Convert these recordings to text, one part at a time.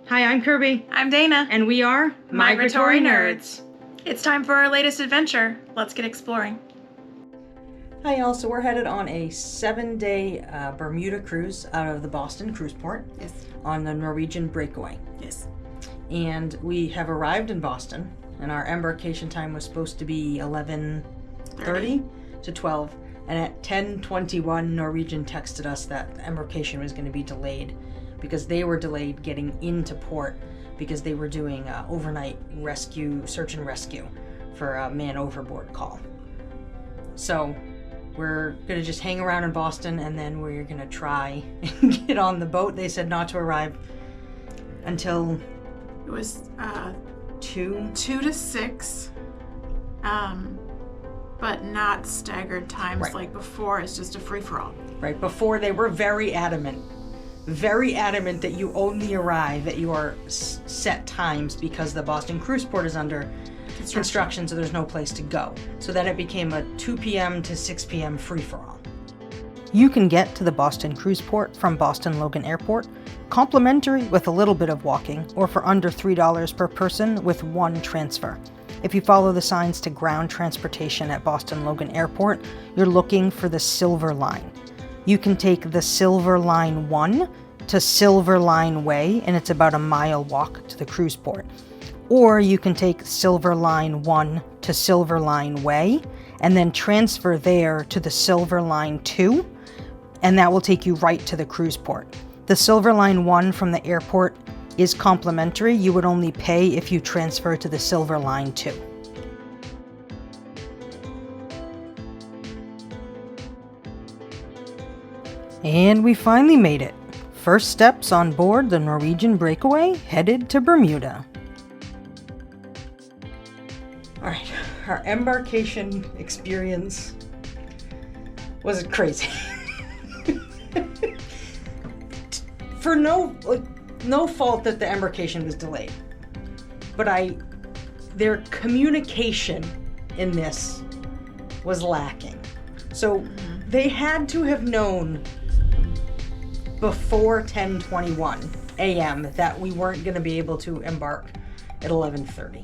Hi, I'm Kirby. I'm Dana. And we are Migratory Nerds. It's time for our latest adventure. Let's get exploring. Hi, y'all. So we're headed on a 7-day Bermuda cruise out of the Boston cruise port. Yes. On the Norwegian Breakaway. Yes. And we have arrived in Boston, and our embarkation time was supposed to be 11:30 to 12. And at 10:21, Norwegian texted us that the embarkation was going to be delayed because they were delayed getting into port because they were doing overnight search and rescue for a man overboard call. So we're going to just hang around in Boston, and then we're going to try and get on the boat. They said not to arrive until... It was 2 to 6, but not staggered times right. Like before. It's just a free-for-all. Right, before they were very adamant that you only arrive at your set times because the Boston cruise port is under construction, so there's no place to go. So then it became a 2 p.m. to 6 p.m. free-for-all. You can get to the Boston cruise port from Boston Logan Airport, complimentary with a little bit of walking, or for under $3 per person with one transfer. If you follow the signs to ground transportation at Boston Logan Airport, you're looking for the Silver Line. You can take the Silver Line 1 to Silver Line Way, and it's about a mile walk to the cruise port. Or you can take Silver Line 1 to Silver Line Way, and then transfer there to the Silver Line 2, and that will take you right to the cruise port. The Silver Line 1 from the airport is complimentary. You would only pay if you transfer to the Silver Line 2. And we finally made it. First steps on board the Norwegian Breakaway, headed to Bermuda. All right, our embarkation experience was crazy. For no fault that the embarkation was delayed, but their communication in this was lacking. So they had to have known before 10:21 a.m. that we weren't going to be able to embark at 11:30.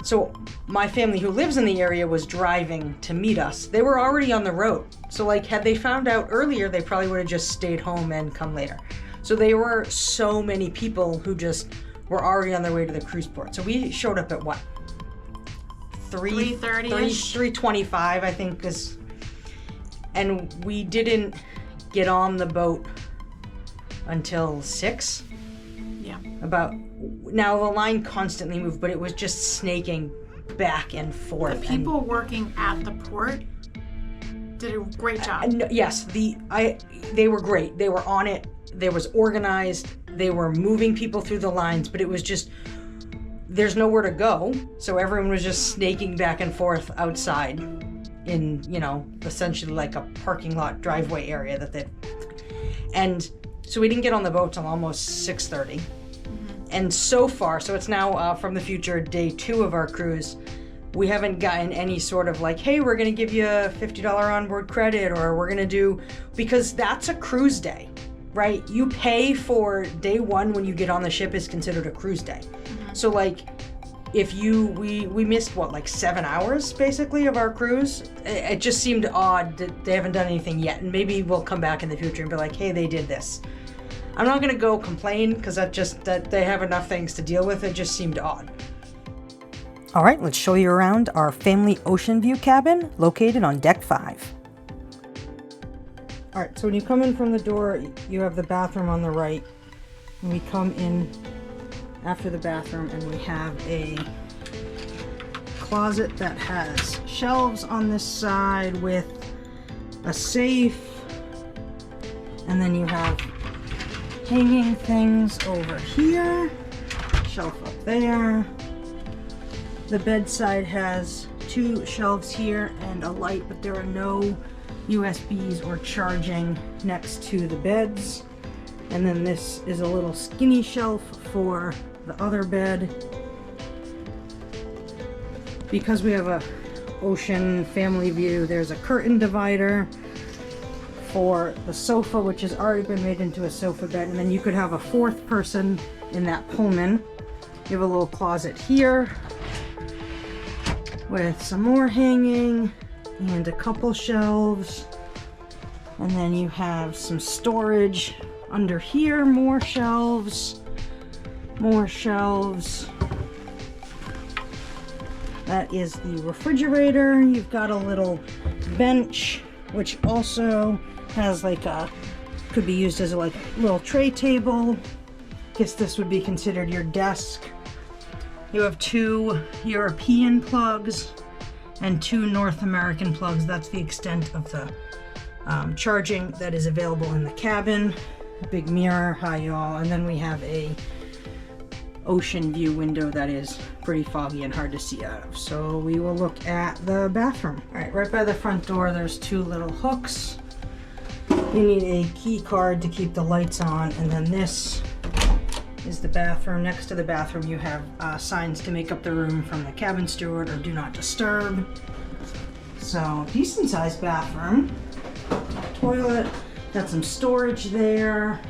So my family who lives in the area was driving to meet us. They were already on the road. So had they found out earlier, they probably would have just stayed home and come later. So there were so many people who just were already on their way to the cruise port. So we showed up at what? 3:30-ish? 3:25, I think is. And we didn't get on the boat until 6. Yeah. Now the line constantly moved, but it was just snaking back and forth. The people working at the port did a great job. Yes, they were great. They were on it. They was organized. They were moving people through the lines, but it was just, there's nowhere to go. So everyone was just snaking back and forth outside in, essentially like a parking lot driveway area and so we didn't get on the boat till almost 6:30. And so far, so it's now from the future, day 2 of our cruise, we haven't gotten any sort of hey, we're going to give you a $50 onboard credit, or we're going to do, because that's a cruise day, right? You pay for day 1 when you get on the ship is considered a cruise day. So if we missed 7 hours basically of our cruise. It just seemed odd that they haven't done anything yet, and maybe we'll come back in the future and be like, hey, they did this. I'm not going to go complain because that they have enough things to deal with. It just seemed odd. All right, let's show you around our family ocean view cabin located on deck 5. All right, so when you come in from the door, you have the bathroom on the right. And we come in after the bathroom, and we have a closet that has shelves on this side with a safe, and then you have hanging things over here, shelf up there. The bedside has 2 shelves here and a light, but there are no USBs or charging next to the beds. And then this is a little skinny shelf for the other bed. Because we have a ocean family view, there's a curtain divider for the sofa, which has already been made into a sofa bed, and then you could have a fourth person in that Pullman. You have a little closet here with some more hanging and a couple shelves, and then you have some storage under here, more shelves. That is the refrigerator. You've got a little bench, which also has like could be used as a little tray table. Guess this would be considered your desk. You have 2 European plugs and 2 North American plugs. That's the extent of the charging that is available in the cabin. A big mirror, hi y'all, and then we have a ocean view window that is pretty foggy and hard to see out of. So we will look at the bathroom. All right, right by the front door, there's 2 little hooks. You need a key card to keep the lights on, and then this is the bathroom. Next to the bathroom, you have signs to make up the room from the cabin steward or do not disturb. So decent sized bathroom. Toilet, got some storage there.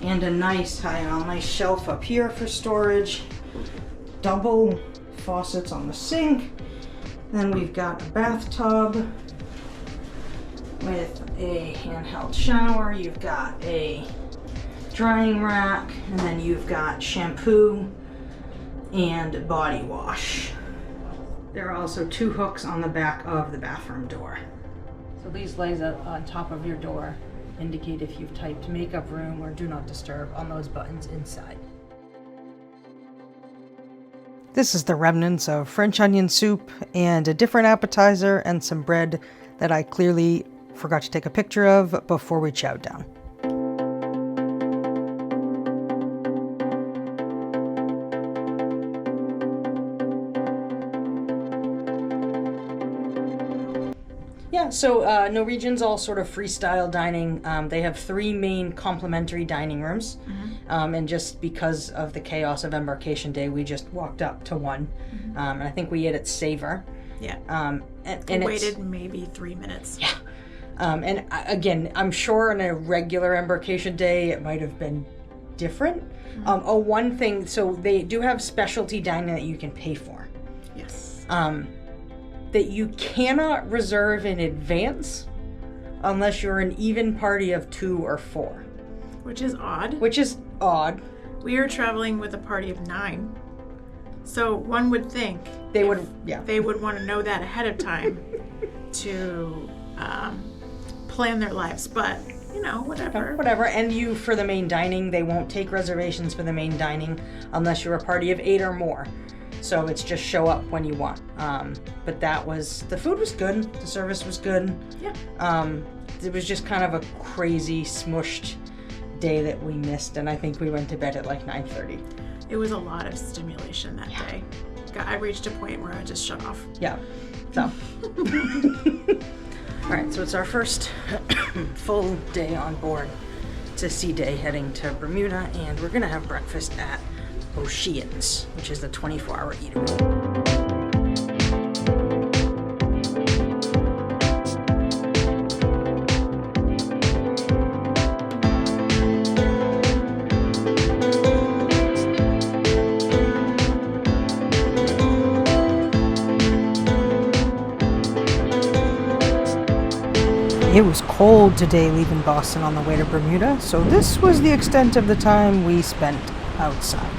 And a nice shelf up here for storage. Double faucets on the sink. Then we've got a bathtub with a handheld shower. You've got a drying rack, and then you've got shampoo and body wash. There are also 2 hooks on the back of the bathroom door. So these lays on top of your door indicate if you've typed makeup room or do not disturb on those buttons inside. This is the remnants of French onion soup and a different appetizer and some bread that I clearly forgot to take a picture of before we chowed down. Yeah, so Norwegian's all sort of freestyle dining. They have 3 main complimentary dining rooms. And just because of the chaos of Embarkation Day, we just walked up to one. And I think we ate at Savor. Yeah. And waited maybe 3 minutes. Yeah. And again, I'm sure on a regular Embarkation Day, it might have been different. One thing, so they do have specialty dining that you can pay for. Yes. That you cannot reserve in advance unless you're an even party of 2 or 4. Which is odd. We are traveling with a party of 9. So one would think they would want to know that ahead of time to plan their lives, but whatever. And you, for the main dining, they won't take reservations for the main dining unless you're a party of 8 or more. So it's just show up when you want. But the food was good. The service was good. Yeah. It was just kind of a crazy, smushed day that we missed, and I think we went to bed at like 9:30. It was a lot of stimulation that day. I reached a point where I just shut off. Yeah. So. All right, so it's our first full day on board. It's a sea day heading to Bermuda, and we're gonna have breakfast at Ocean's, which is the 24-hour eatery. It was cold today leaving Boston on the way to Bermuda, so this was the extent of the time we spent outside.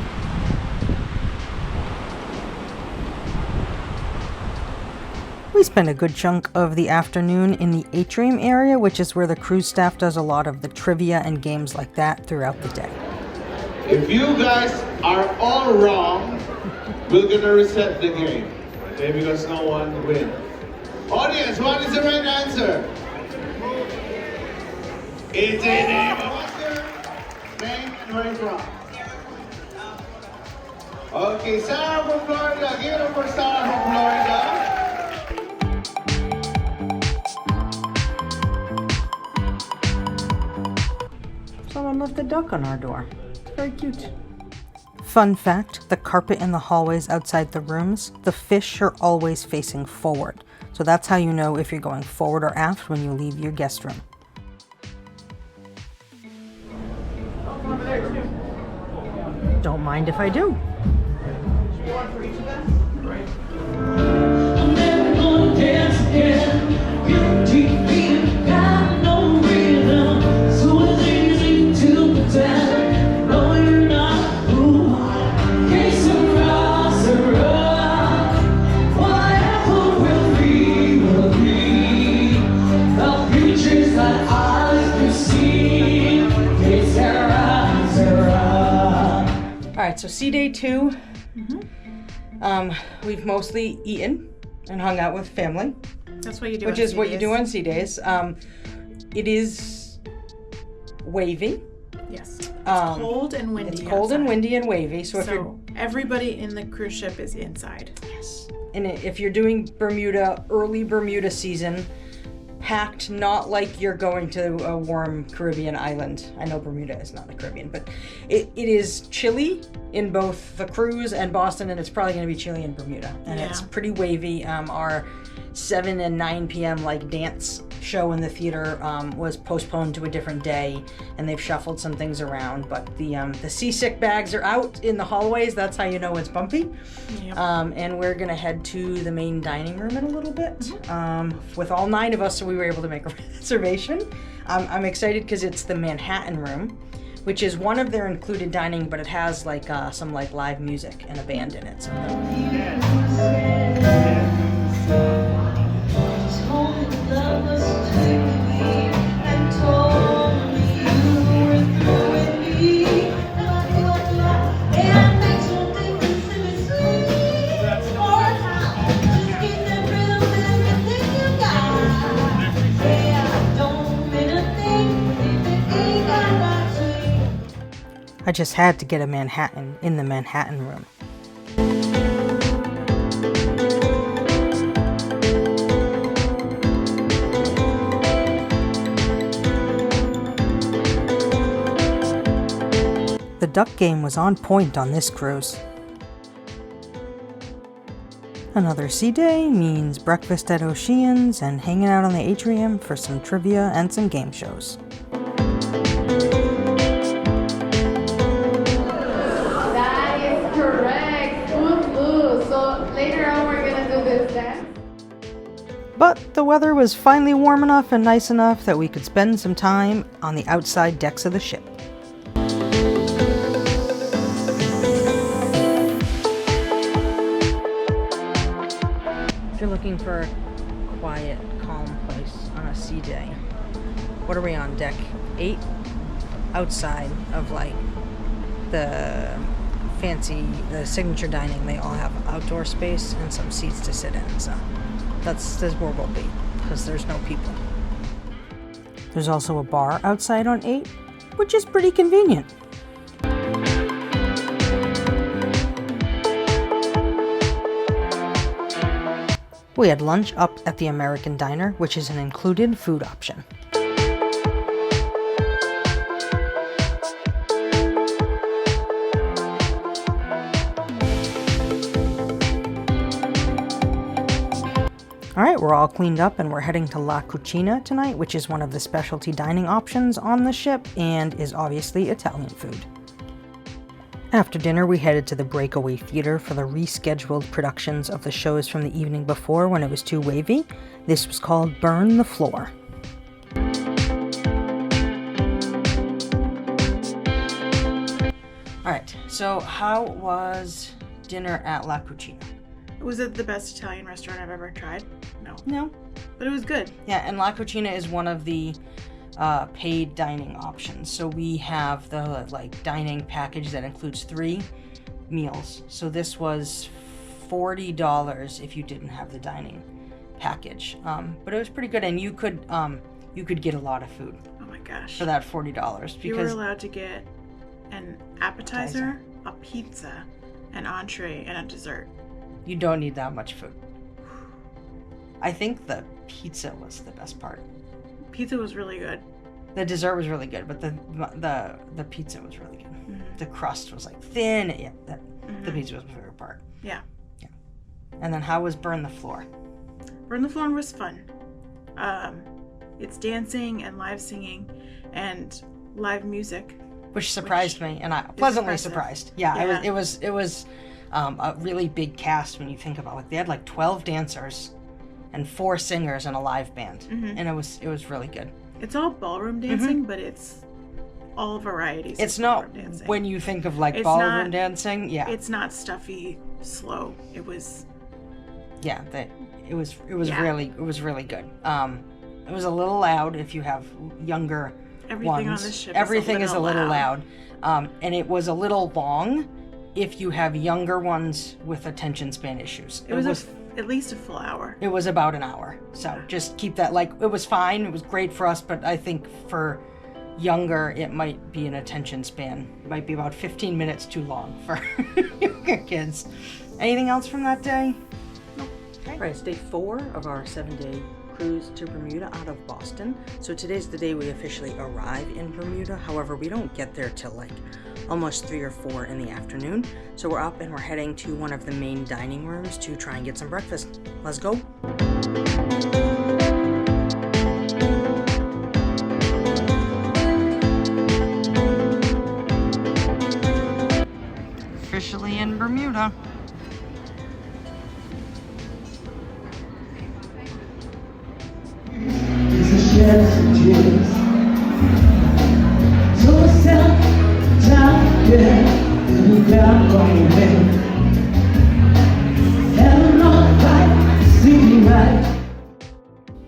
We spent a good chunk of the afternoon in the atrium area, which is where the cruise staff does a lot of the trivia and games like that throughout the day. If you guys are all wrong, we're gonna reset the game, okay? Because no one wins. Audience, what is the right answer? It's a name. What's your name and where are you from? Okay, Sarah from Florida. Give it up for Sarah from Florida. Someone left a duck on our door. It's very cute. Fun fact, the carpet in the hallways outside the rooms, the fish are always facing forward. So that's how you know if you're going forward or aft when you leave your guest room. Don't mind if I do. So sea day 2, we've mostly eaten and hung out with family. That's what you do. Which is what you do on sea days. It is wavy. Yes. It's cold and windy. It's cold and windy and wavy. So everybody in the cruise ship is inside. Yes. And if you're doing Bermuda, early Bermuda season, packed, not like you're going to a warm Caribbean island. I know Bermuda is not the Caribbean, but it is chilly in both the cruise and Boston, and it's probably going to be chilly in Bermuda. And it's pretty wavy. Our 7 and 9 p.m. dance show in the theater was postponed to a different day, and they've shuffled some things around. But the seasick bags are out in the hallways. That's how you know it's bumpy. Yep. And we're gonna head to the main dining room in a little bit with all 9 of us, so we were able to make a reservation. I'm excited because it's the Manhattan room, which is one of their included dining, but it has some live music and a band in it. So I just had to get a Manhattan in the Manhattan room. The duck game was on point on this cruise. Another sea day means breakfast at Ocean's and hanging out on the atrium for some trivia and some game shows. But the weather was finally warm enough and nice enough that we could spend some time on the outside decks of the ship. If you're looking for a quiet, calm place on a sea day, what are we on, deck 8? Outside of the signature dining, they all have outdoor space and some seats to sit in, so that's where we'll be, because there's no people. There's also a bar outside on 8, which is pretty convenient. We had lunch up at the American Diner, which is an included food option. Alright, we're all cleaned up and we're heading to La Cucina tonight, which is one of the specialty dining options on the ship and is obviously Italian food. After dinner, we headed to the Breakaway Theater for the rescheduled productions of the shows from the evening before when it was too wavy. This was called Burn the Floor. Alright, so how was dinner at La Cucina? Was it the best Italian restaurant I've ever tried? No. But it was good. Yeah, and La Cucina is one of the paid dining options. So we have the dining package that includes 3 meals. So this was $40 if you didn't have the dining package. But it was pretty good, and you could get a lot of food. Oh my gosh. For that $40 because you were allowed to get an appetizer, a pizza, an entree, and a dessert. You don't need that much food. I think the pizza was the best part. Pizza was really good. The dessert was really good, but the pizza was really good. Mm-hmm. The crust was thin. Yeah, the pizza was my favorite part. Yeah. And then how was Burn the Floor? Burn the Floor was fun. It's dancing and live singing and live music. which surprised me, and I pleasantly surprised. Yeah. It was a really big cast when you think about it. They had like 12 dancers and 4 singers and a live band, and it was really good. It's all ballroom dancing, but it's all varieties. It's not dancing. When you think of like ballroom dancing, it's not stuffy, slow. It was. Yeah, it was really good. It was a little loud if you have younger Everything ones. On the ship Everything is a little loud. And it was a little long if you have younger ones with attention span issues. It was at least a full hour. It was about an hour. So just keep that, like, it was fine. It was great for us, but I think for younger, it might be an attention span. It might be about 15 minutes too long for younger kids. Anything else from that day? No. Okay. All right, it's day 4 of our 7-day cruise to Bermuda out of Boston. So today's the day we officially arrive in Bermuda. However, we don't get there till like almost 3 or 4 in the afternoon. So we're up and we're heading to one of the main dining rooms to try and get some breakfast. Let's go. Officially in Bermuda.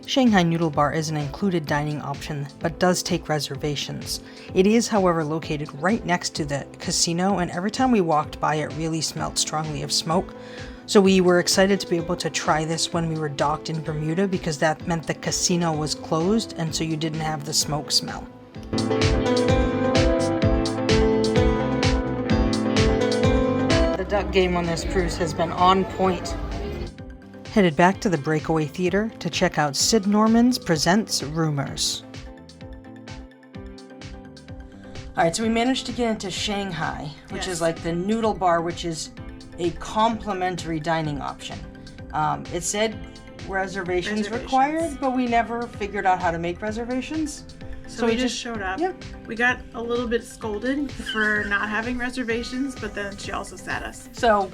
Shanghai Noodle Bar is an included dining option, but does take reservations. It is, however, located right next to the casino, and every time we walked by it really smelled strongly of smoke. So we were excited to be able to try this when we were docked in Bermuda, because that meant the casino was closed, and so you didn't have the smoke smell. The duck game on this cruise has been on point. Headed back to the Breakaway Theater to check out Sid Norman's Presents Rumors. Alright, so we managed to get into Shanghai, which is like the noodle bar, which is a complimentary dining option. It said reservations required, but we never figured out how to make reservations. So we just showed up. Yep. We got a little bit scolded for not having reservations, but then she also sat us. So,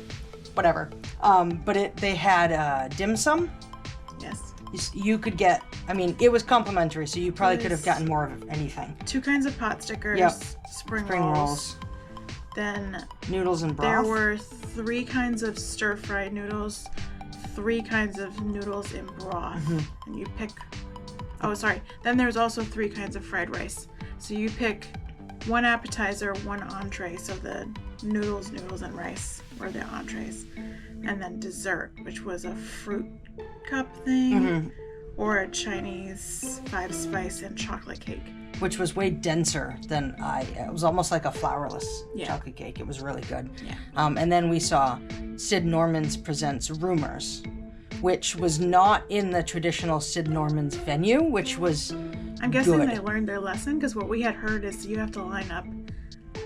whatever. But they had dim sum. Yes. You could get, I mean, it was complimentary, so you probably could have gotten more of anything. 2 kinds of pot stickers, spring rolls. Then noodles and broth. There were 3 kinds of stir-fried noodles, 3 kinds of noodles in broth, and you pick. Oh, sorry. Then there's also 3 kinds of fried rice. So you pick 1 appetizer, 1 entree. So the noodles, and rice were the entrees, and then dessert, which was a fruit cup thing, or a Chinese 5-spice and chocolate cake. Which was way denser than it was almost like a flourless chocolate cake. It was really good. Yeah. And then we saw Sid Norman's Presents Rumors, which was not in the traditional Sid Norman's venue, which was I'm guessing they learned their lesson, because what we had heard is you have to line up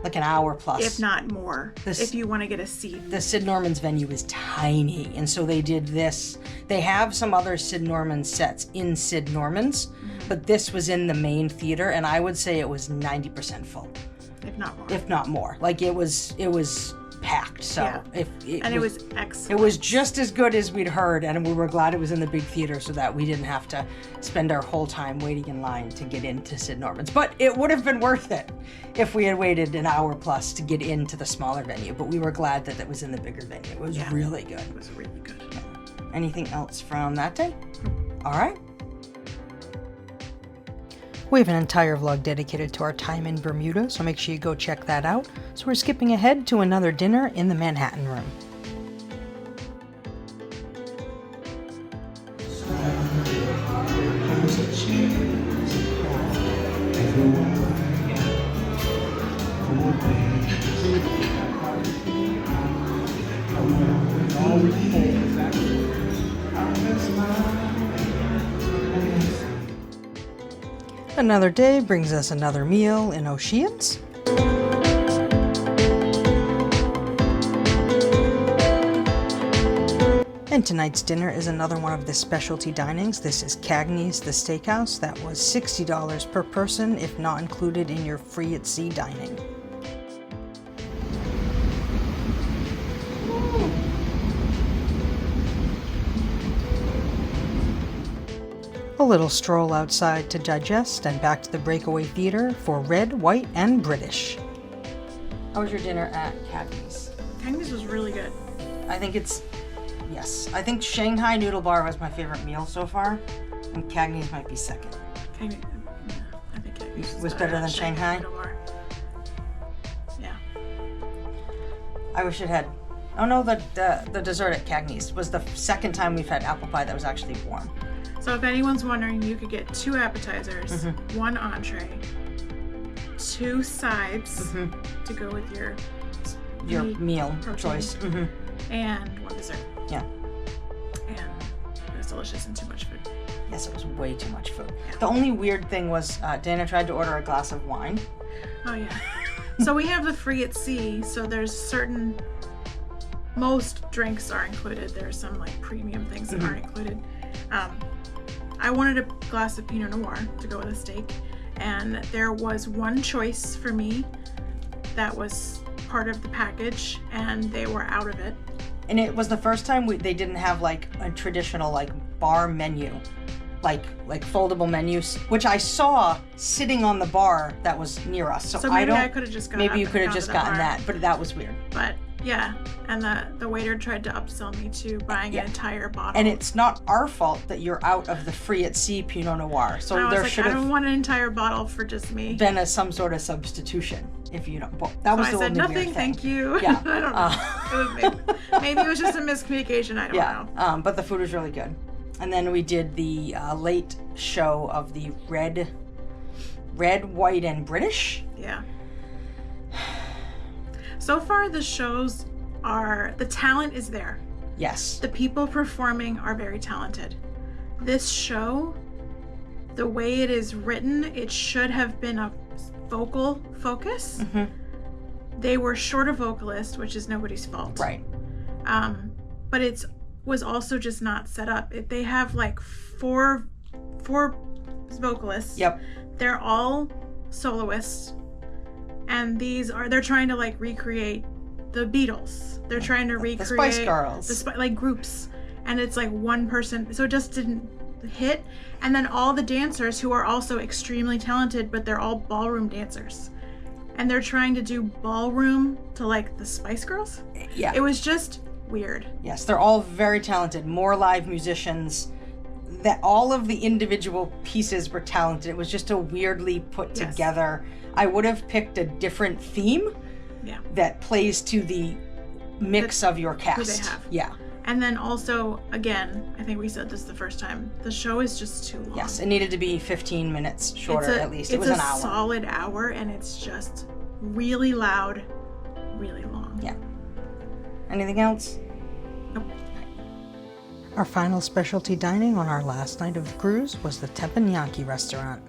like an hour plus, if not more, if you want to get a seat. The Sid Norman's venue is tiny, and so they did this. They have some other Sid Norman sets in Sid Norman's, but this was in the main theater, and I would say it was 90% full, if not more. Like it was packed. So it was excellent. It was just as good as we'd heard, and we were glad it was in the big theater so that we didn't have to spend our whole time waiting in line to get into Sid Norman's. But it would have been worth it if we had waited an hour plus to get into the smaller venue. But we were glad that it was in the bigger venue. It was really good. It was really good. Anything else from that day? All right. We have an entire vlog dedicated to our time in Bermuda, so make sure you go check that out. So we're skipping ahead to another dinner in the Manhattan Room. Another day brings us another meal in Oceans. And tonight's dinner is another one of the specialty dinings. This is Cagney's, the steakhouse. That was $60 per person, if not included in your free at sea dining. A little stroll outside to digest and back to the Breakaway Theater for Red, White, and British. How was your dinner at Cagney's? Cagney's was really good. I think Shanghai Noodle Bar was my favorite meal so far, and Cagney's might be second. I think Cagney's was better than Shanghai? Noodle Bar. Yeah. I wish it had. Oh no, the dessert at Cagney's was the second time we've had apple pie that was actually warm. So if anyone's wondering, you could get 2 appetizers, 1 entree, 2 sides to go with your meal protein, choice, and 1 dessert. Yeah. And it was delicious and too much food. Yes, it was way too much food. Yeah. The only weird thing was Dana tried to order a glass of wine. Oh yeah. So we have the free at sea, so there's most drinks are included. There's some like premium things that aren't included. I wanted a glass of Pinot Noir to go with a steak, and there was one choice for me that was part of the package, and they were out of it. And it was the first time they didn't have like a traditional like bar menu, like foldable menus, which I saw sitting on the bar that was near us. So maybe I could have just gotten. Maybe you could have just gotten that, but that was weird. But yeah, and the waiter tried to upsell me to buying an entire bottle. And it's not our fault that you're out of the free at sea Pinot Noir. So there should have. I don't want an entire bottle for just me. Been some sort of substitution. If you don't, well, that was so the I said only nothing, weird thing. thank you. Yeah, I don't know. Maybe it was just a miscommunication. I don't know. But the food was really good. And then we did the late show of the red, white, and British. Yeah. So far, the shows the talent is there. Yes. The people performing are very talented. This show, the way it is written, it should have been a vocal focus. They were short a vocalist, which is nobody's fault. Right. But it was also just not set up. They have like four vocalists. Yep. They're all soloists, and they're trying to like recreate the Beatles. They're trying to recreate the Spice Girls, like groups, and it's like one person, so it just didn't hit. And then all the dancers who are also extremely talented, but they're all ballroom dancers, and they're trying to do ballroom to like the Spice Girls. Yeah, it was just weird. Yes, they're all very talented, more live musicians. That all of the individual pieces were talented. It was just a weirdly put together. I would have picked a different theme that plays to the mix of your cast. Who they have. Yeah. And then also, again, I think we said this the first time, the show is just too long. Yes, it needed to be 15 minutes shorter at least. It was an hour. It's a solid hour, and it's just really loud, really long. Yeah. Anything else? Nope. Our final specialty dining on our last night of the cruise was the Teppanyaki restaurant.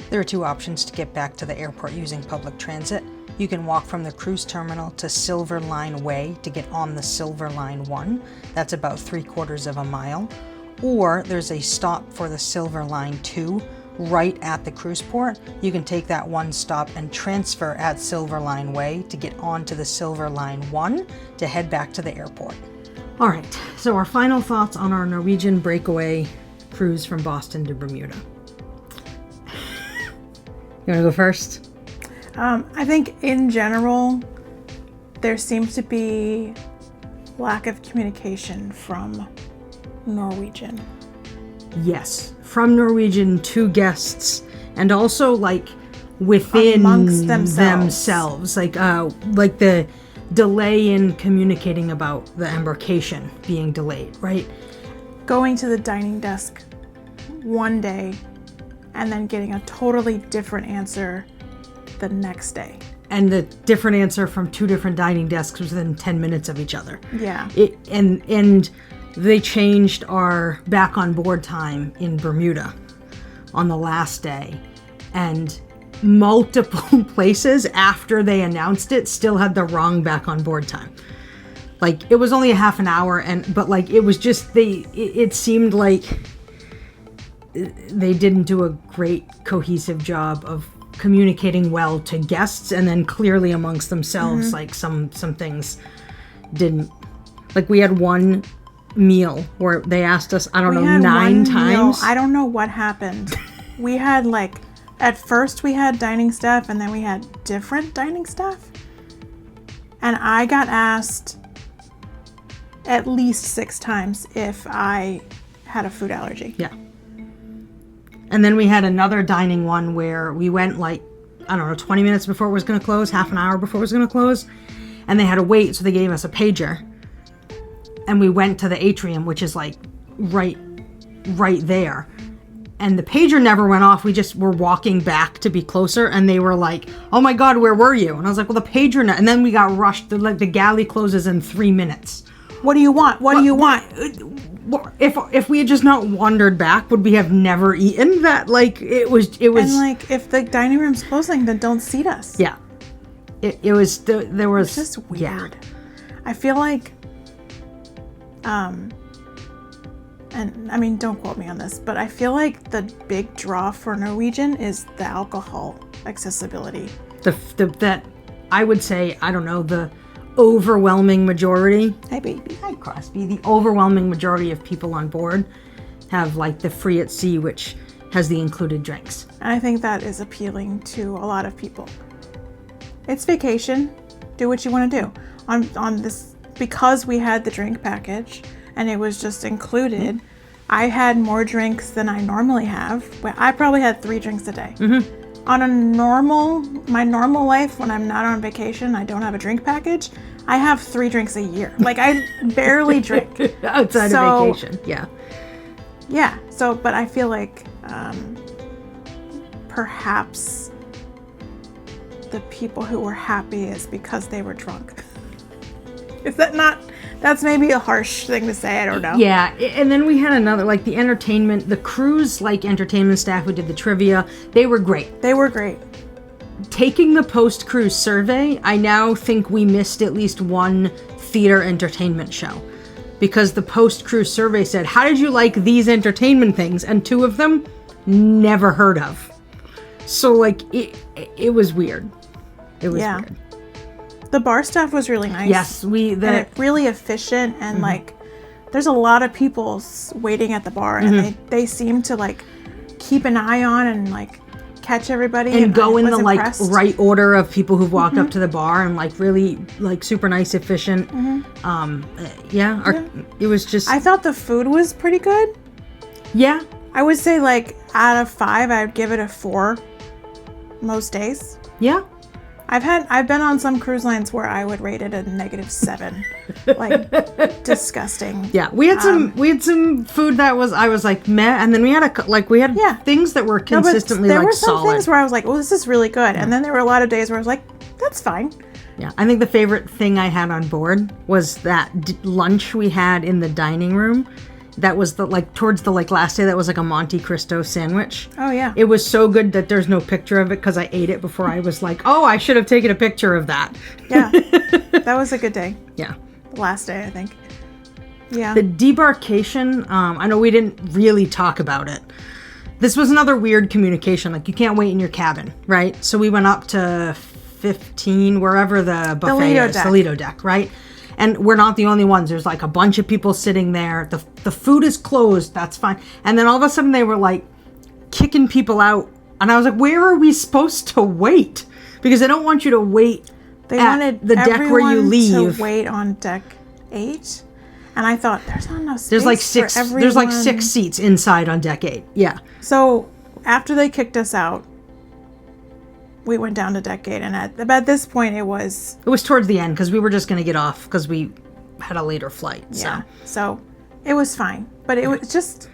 There are 2 options to get back to the airport using public transit. You can walk from the cruise terminal to Silver Line Way to get on the Silver Line 1. That's about 3/4 of a mile. Or there's a stop for the Silver Line 2 right at the cruise port. You can take that one stop and transfer at Silver Line Way to get onto the Silver Line 1 to head back to the airport. All right, so our final thoughts on our Norwegian Breakaway cruise from Boston to Bermuda. You want to go first? I think in general, there seems to be lack of communication from Norwegian. Yes, from Norwegian to guests, and also like within amongst themselves. Like the delay in communicating about the embarkation being delayed, right? Going to the dining desk one day and then getting a totally different answer the next day. And the different answer from 2 different dining desks was within 10 minutes of each other. Yeah. And they changed our back on board time in Bermuda on the last day. And multiple places after they announced it still had the wrong back on board time. Like, it was only a half an hour, but like, it was just, it seemed like they didn't do a great cohesive job of communicating well to guests, and then clearly amongst themselves, like some things didn't. Like, we had one meal where they asked us, I don't know, 9 times. I don't know what happened. We had like, at first we had dining staff, and then we had different dining staff. And I got asked at least 6 times if I had a food allergy. Yeah. And then we had another dining one where we went like, I don't know, 20 minutes before it was going to close, half an hour before it was going to close. And they had to wait, so they gave us a pager. And we went to the atrium, which is like right there. And the pager never went off. We just were walking back to be closer, and they were like, "Oh my God, where were you?" And I was like, "Well, the pager." And then we got rushed. The galley closes in 3 minutes. What do you want? What do you want? If we had just not wandered back, would we have never eaten that? Like, it was. And like, if the dining room's closing, then don't seat us. Yeah. It was. There was. It's just weird. Yeah. I feel like. And I mean, don't quote me on this, but I feel like the big draw for Norwegian is the alcohol accessibility. That I would say, I don't know, the overwhelming majority. Hi, baby. Hi, Crosby. The overwhelming majority of people on board have like the free at sea, which has the included drinks. And I think that is appealing to a lot of people. It's vacation. Do what you want to do. On this, because we had the drink package and it was just included, I had more drinks than I normally have. I probably had 3 drinks a day. On my normal life, when I'm not on vacation, I don't have a drink package, I have 3 drinks a year. Like, I barely drink. Outside of vacation, yeah. Yeah, so, but I feel like perhaps the people who were happy is because they were drunk. Is that not... That's maybe a harsh thing to say, I don't know. Yeah, and then we had another, like the entertainment, the cruise, like entertainment staff who did the trivia, they were great. They were great. Taking the post-cruise survey, I now think we missed at least one theater entertainment show. Because the post-cruise survey said, how did you like these entertainment things? And 2 of them, never heard of. So, like, it was weird. It was weird. The bar staff was really nice. Yes, and really efficient, and like, there's a lot of people waiting at the bar, and they seem to like keep an eye on and like catch everybody and go in the impressed. Like right order of people who've walked up to the bar, and like really like super nice, efficient. It was just. I thought the food was pretty good. Yeah, I would say like out of 5, I'd give it a 4 most days. Yeah. I've been on some cruise lines where I would rate it a -7, like disgusting. Yeah, we had some food that I was like meh, and then we had things that were consistently there like were some solid. things where I was like, oh, this is really good, and then there were a lot of days where I was like, that's fine. Yeah, I think the favorite thing I had on board was that lunch we had in the dining room. That was towards the last day. That was like a Monte Cristo sandwich. Oh yeah. It was so good that there's no picture of it because I ate it before I was like, oh, I should have taken a picture of that. Yeah, that was a good day. Yeah. The last day, I think. Yeah. The debarkation. I know we didn't really talk about it. This was another weird communication. Like, you can't wait in your cabin, right? So we went up to 15, wherever the buffet is, the Lido deck, right? And we're not the only ones. There's like a bunch of people sitting there. The food is closed. That's fine. And then all of a sudden they were like kicking people out. And I was like, where are we supposed to wait? Because they don't want you to wait at the deck where you leave. To wait on deck 8. And I thought, there's not enough space. There's like 6. For everyone. There's like 6 seats inside on deck 8. Yeah. So after they kicked us out, we went down to deck 8, and at this point it was towards the end because we were just going to get off because we had a later flight. Yeah. So it was fine, but it was just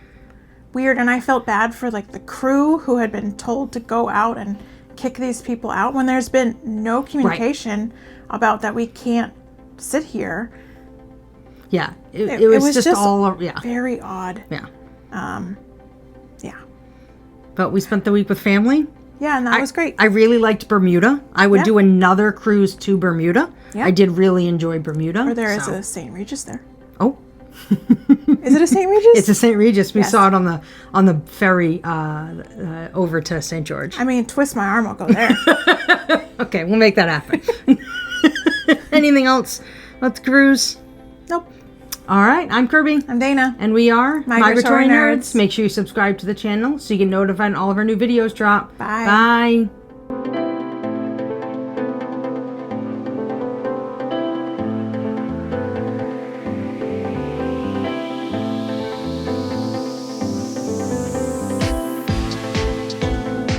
weird, and I felt bad for like the crew who had been told to go out and kick these people out when there's been no communication about that we can't sit here. Yeah. It was just all very odd. Yeah. Yeah. But we spent the week with family. Yeah, and that was great. I really liked Bermuda. I would do another cruise to Bermuda. Yeah. I did really enjoy Bermuda. Or there is a St. Regis there. Oh. Is it a St. Regis? It's a St. Regis. We saw it on the ferry over to St. George. I mean, twist my arm, I'll go there. Okay, we'll make that happen. Anything else? Let's cruise. Nope. All right, I'm Kirby. I'm Dana. And we are Migratory Nerds. Make sure you subscribe to the channel so you get notified when all of our new videos drop. Bye. Bye.